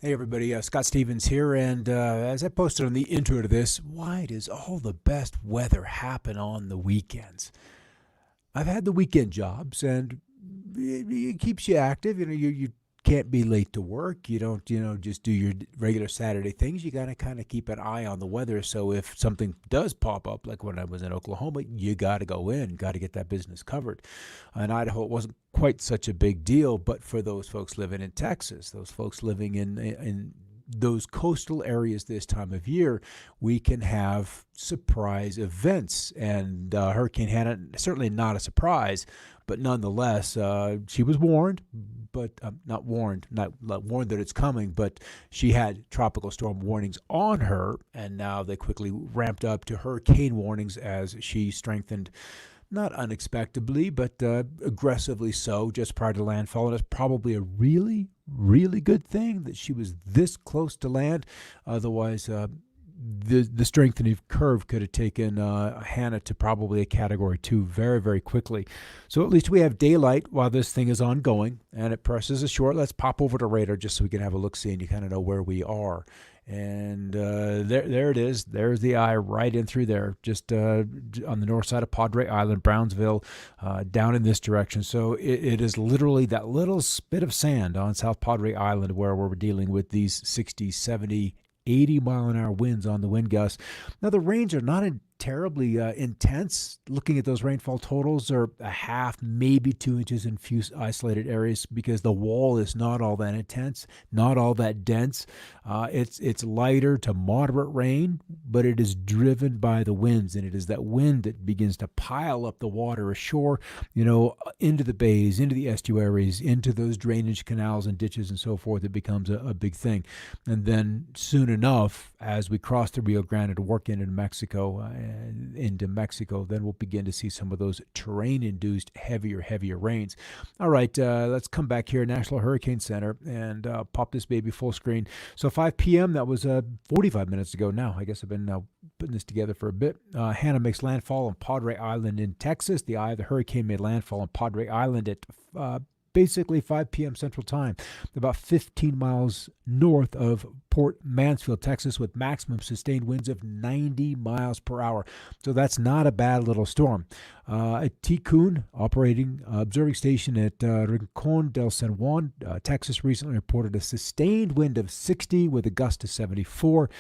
Hey everybody, Scott Stevens here, and as I posted on the intro to this, why does all the best weather happen on the weekends? I've had the weekend jobs, and it keeps you active. You can't be late to work. You don't, just do your regular Saturday things. You gotta kind of keep an eye on the weather. So if something does pop up, like when I was in Oklahoma, you gotta go in, gotta get that business covered. In Idaho, it wasn't quite such a big deal, but for those folks living in Texas, those folks living in those coastal areas this time of year, we can have surprise events. And Hurricane Hanna, certainly not a surprise, but nonetheless, she was warned, but not warned, not warned that it's coming, but she had tropical storm warnings on her, and now they quickly ramped up to hurricane warnings as she strengthened, not unexpectedly, but aggressively so just prior to landfall. And it's probably a really, really good thing that she was this close to land. Otherwise, the strengthening curve could have taken Hanna to probably a Category 2 very, very quickly. So at least we have daylight while this thing is ongoing, and it presses ashore. Let's pop over to radar just so we can have a look-see and you kind of know where we are. And there it is. There's the eye right in through there, just on the north side of Padre Island, Brownsville, down in this direction. So it is literally that little spit of sand on South Padre Island where we're dealing with these 60, 70, 80-mile-an-hour winds on the wind gusts. Now, the rains are not terribly intense. Looking at those rainfall totals, are a half, maybe 2 inches in few isolated areas because the wall is not all that intense, not all that dense. It's lighter to moderate rain, but it is driven by the winds, and it is that wind that begins to pile up the water ashore, into the bays, into the estuaries, into those drainage canals and ditches and so forth. It becomes a big thing. And then soon enough, as we cross the Rio Grande to work into Mexico, then we'll begin to see some of those terrain-induced heavier rains. All right, let's come back here, National Hurricane Center, and pop this baby full screen. So 5 p.m., that was 45 minutes ago now. I guess I've been putting this together for a bit. Hanna makes landfall on Padre Island in Texas. The eye of the hurricane made landfall on Padre Island at basically 5 p.m. Central Time, about 15 miles north of Port Mansfield, Texas, with maximum sustained winds of 90 miles per hour. So that's not a bad little storm. At Ticoon, observing station at Rincon del San Juan, Texas, recently reported a sustained wind of 60 with a gust of 74.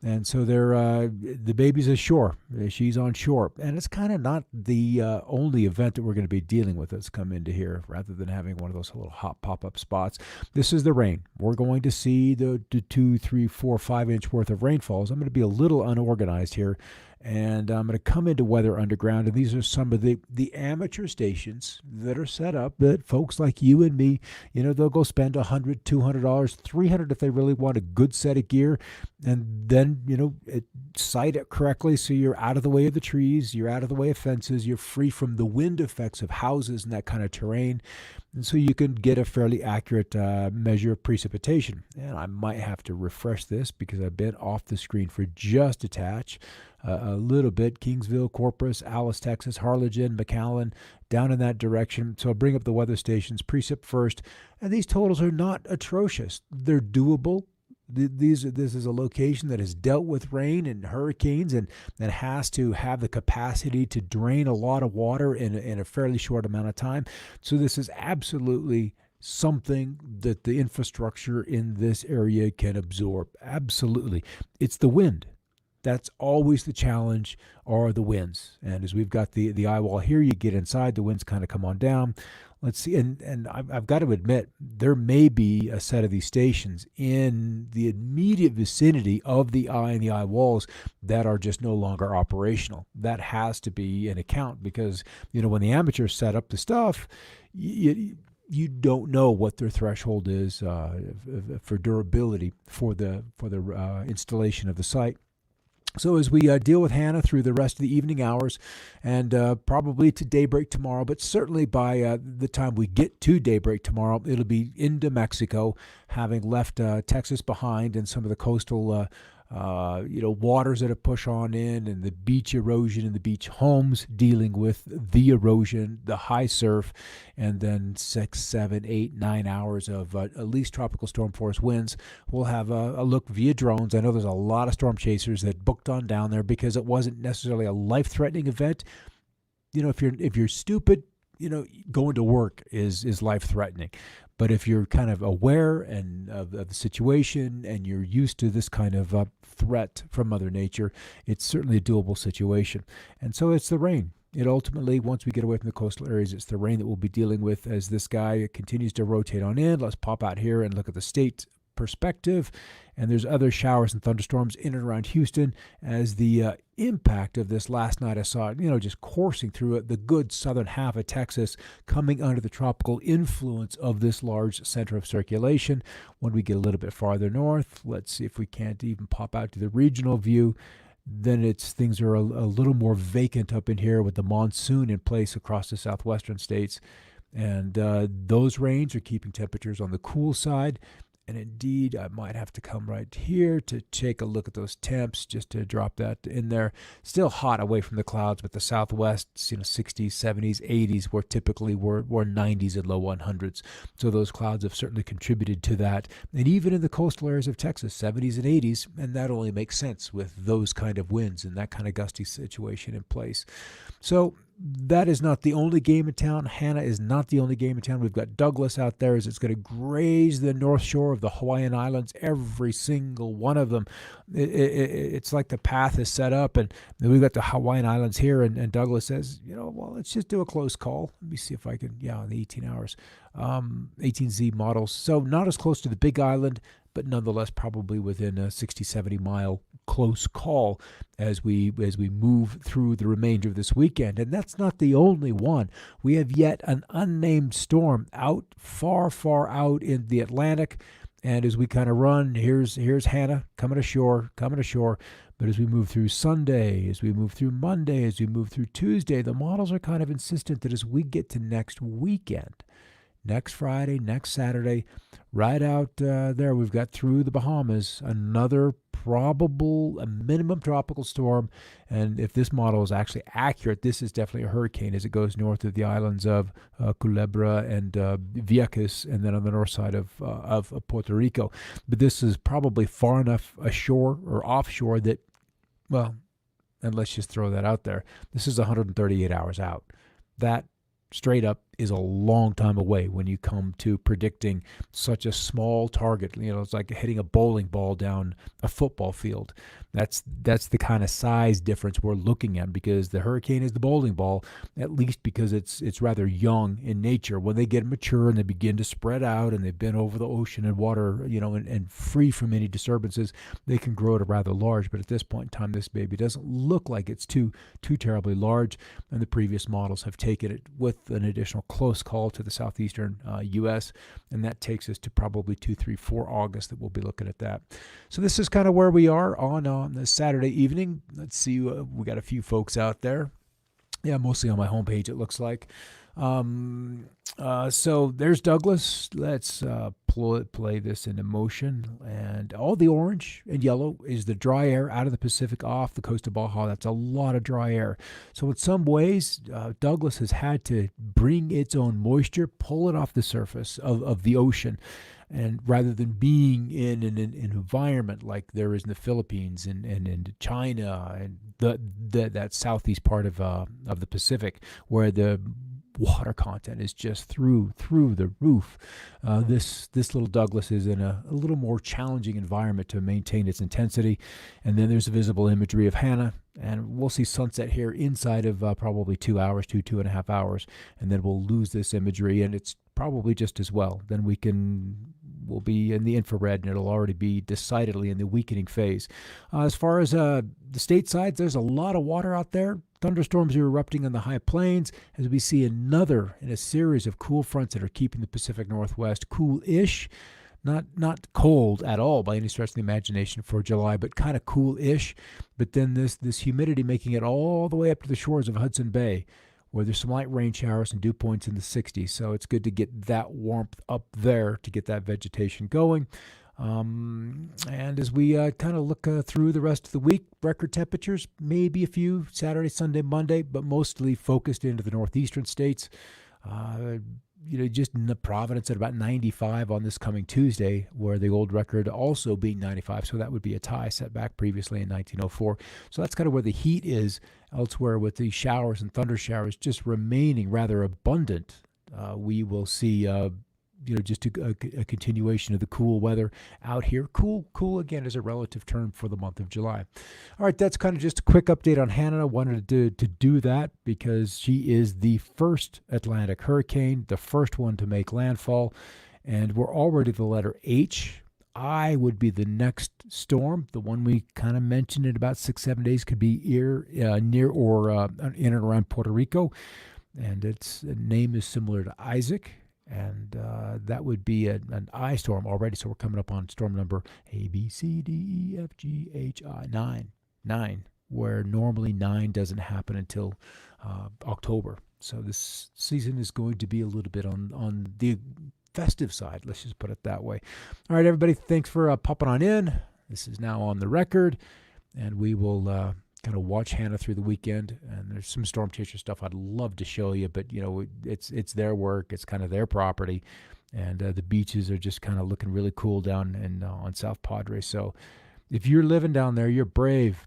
And so the baby's ashore. She's on shore. And it's kind of not the only event that we're going to be dealing with that's come into here, rather than having one of those little hot pop-up spots. This is the rain. We're going to see the 2, 3, 4, 5-inch worth of rainfalls. I'm going to be a little unorganized here, and I'm going to come into Weather Underground, and these are some of the amateur stations that are set up that folks like you and me, they'll go spend $100, $200, $300 if they really want a good set of gear, and then, site it correctly so you're out of the way of the trees, you're out of the way of fences, you're free from the wind effects of houses and that kind of terrain, and so you can get a fairly accurate measure of precipitation. And I might have to refresh this because I've been off the screen for just a touch. A little bit, Kingsville, Corpus, Alice, Texas, Harlingen, McAllen, down in that direction. So I'll bring up the weather stations, precip first, and these totals are not atrocious. They're doable. This is a location that has dealt with rain and hurricanes and that has to have the capacity to drain a lot of water in a fairly short amount of time. So this is absolutely something that the infrastructure in this area can absorb. Absolutely. It's the wind. That's always the challenge, are the winds. And as we've got the eye wall here, you get inside, the winds kind of come on down. Let's see, and I've got to admit, there may be a set of these stations in the immediate vicinity of the eye and the eye walls that are just no longer operational. That has to be an account because, when the amateurs set up the stuff, you don't know what their threshold is for durability for the installation of the site. So as we deal with Hanna through the rest of the evening hours and probably to daybreak tomorrow, but certainly by the time we get to daybreak tomorrow, it'll be into Mexico, having left Texas behind and some of the coastal waters that have push on in, and the beach erosion and the beach homes dealing with the erosion, the high surf, and then 6, 7, 8, 9 hours of at least tropical storm force winds. We'll have a look via drones. I know there's a lot of storm chasers that booked on down there because it wasn't necessarily a life-threatening event. If you're stupid, going to work is life-threatening. But if you're kind of aware and of the situation and you're used to this kind of threat from Mother Nature, it's certainly a doable situation. And so it's the rain. It ultimately, once we get away from the coastal areas, it's the rain that we'll be dealing with as this guy continues to rotate on in. Let's pop out here and look at the state perspective. And there's other showers and thunderstorms in and around Houston as the impact of this last night. I saw it, just coursing through it, the good southern half of Texas, coming under the tropical influence of this large center of circulation. When we get a little bit farther north, let's see if we can't even pop out to the regional view. Then things are a little more vacant up in here with the monsoon in place across the southwestern states. And those rains are keeping temperatures on the cool side. And indeed, I might have to come right here to take a look at those temps just to drop that in there. Still hot away from the clouds, but the southwest, 60s, 70s, 80s, where typically we're 90s and low 100s. So those clouds have certainly contributed to that. And even in the coastal areas of Texas, 70s and 80s, and that only makes sense with those kind of winds and that kind of gusty situation in place. So that is not the only game in town. Hanna is not the only game in town. We've got Douglas out there as it's going to graze the north shore of the Hawaiian Islands, every single one of them. It's like the path is set up, and we've got the Hawaiian Islands here, and Douglas says, let's just do a close call. Let me see if I can, in the 18 hours, 18Z models. So not as close to the Big Island, but nonetheless probably within a 60, 70 mile close call as we move through the remainder of this weekend. And that's not the only one. We have yet an unnamed storm out far, far out in the Atlantic. And as we kind of run, here's Hanna coming ashore. But as we move through Sunday, as we move through Monday, as we move through Tuesday, the models are kind of insistent that as we get to next weekend, next Friday, next Saturday, right out there, we've got through the Bahamas, another a minimum tropical storm. And if this model is actually accurate, this is definitely a hurricane as it goes north of the islands of Culebra and Vieques, and then on the north side of Puerto Rico. But this is probably far enough ashore or offshore that, and let's just throw that out there, this is 138 hours out. That straight up is a long time away when you come to predicting such a small target. It's like hitting a bowling ball down a football field. That's the kind of size difference we're looking at, because the hurricane is the bowling ball, at least because it's rather young in nature. When they get mature and they begin to spread out and they've been over the ocean and water, and free from any disturbances, they can grow to rather large. But at this point in time, this baby doesn't look like it's too terribly large, and the previous models have taken it with an additional close call to the southeastern U.S., and that takes us to probably 2, 3, 4 August that we'll be looking at that. So this is kind of where we are on this Saturday evening. Let's see, we got a few folks out there. Yeah, mostly on my homepage, it looks like. So there's Douglas. Let's play this into motion. And all the orange and yellow is the dry air out of the Pacific off the coast of Baja. That's a lot of dry air. So in some ways, Douglas has had to bring its own moisture, pull it off the surface of the ocean. And rather than being in an environment like there is in the Philippines and in China and that southeast part of the Pacific, where the water content is just through the roof, this little Douglas is in a little more challenging environment to maintain its intensity. And then there's a visible imagery of Hanna, and we'll see sunset here inside of probably 2 hours, 2.5 hours, and then we'll lose this imagery, and it's probably just as well. Then we'll be in the infrared, and it'll already be decidedly in the weakening phase. As far as the stateside, there's a lot of water out there. Thunderstorms are erupting on the high plains as we see another in a series of cool fronts that are keeping the Pacific Northwest cool-ish. Not cold at all by any stretch of the imagination for July, but kind of cool-ish. But then this humidity making it all the way up to the shores of Hudson Bay, where there's some light rain showers and dew points in the 60s. So it's good to get that warmth up there to get that vegetation going. And as we kind of look through the rest of the week, record temperatures, maybe a few Saturday, Sunday, Monday, but mostly focused into the northeastern states. Just in the Providence at about 95 on this coming Tuesday, where the old record also being 95. So that would be a tie set back previously in 1904. So that's kind of where the heat is. Elsewhere, with the showers and thunder showers just remaining rather abundant, we will see just a continuation of the cool weather out here. Cool again is a relative term for the month of July. All right, that's kind of just a quick update on Hanna. I wanted to do that because she is the first Atlantic hurricane, the first one to make landfall, and we're already the letter H. I would be the next storm, the one we kind of mentioned in about 6-7 days, could be near or in and around Puerto Rico, and its name is similar to Isaac. And that would be an I storm already. So we're coming up on storm number A, B, C, D, E, F, G, H, I, 9, where normally 9 doesn't happen until October. So this season is going to be a little bit on the festive side. Let's just put it that way. All right, everybody, thanks for popping on in. This is now on the record, and we will kind of watch Hanna through the weekend, and there's some storm chaser stuff I'd love to show you, but it's their work, it's kind of their property, and the beaches are just kind of looking really cool down in on South Padre. So if you're living down there, you're brave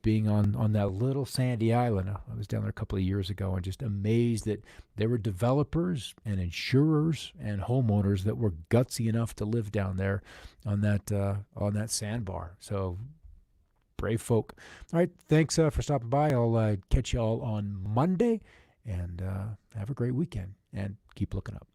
being on that little sandy island. I was down there a couple of years ago and just amazed that there were developers and insurers and homeowners that were gutsy enough to live down there on that sandbar. So brave folk. All right, thanks for stopping by. I'll catch you all on Monday, and have a great weekend, and keep looking up.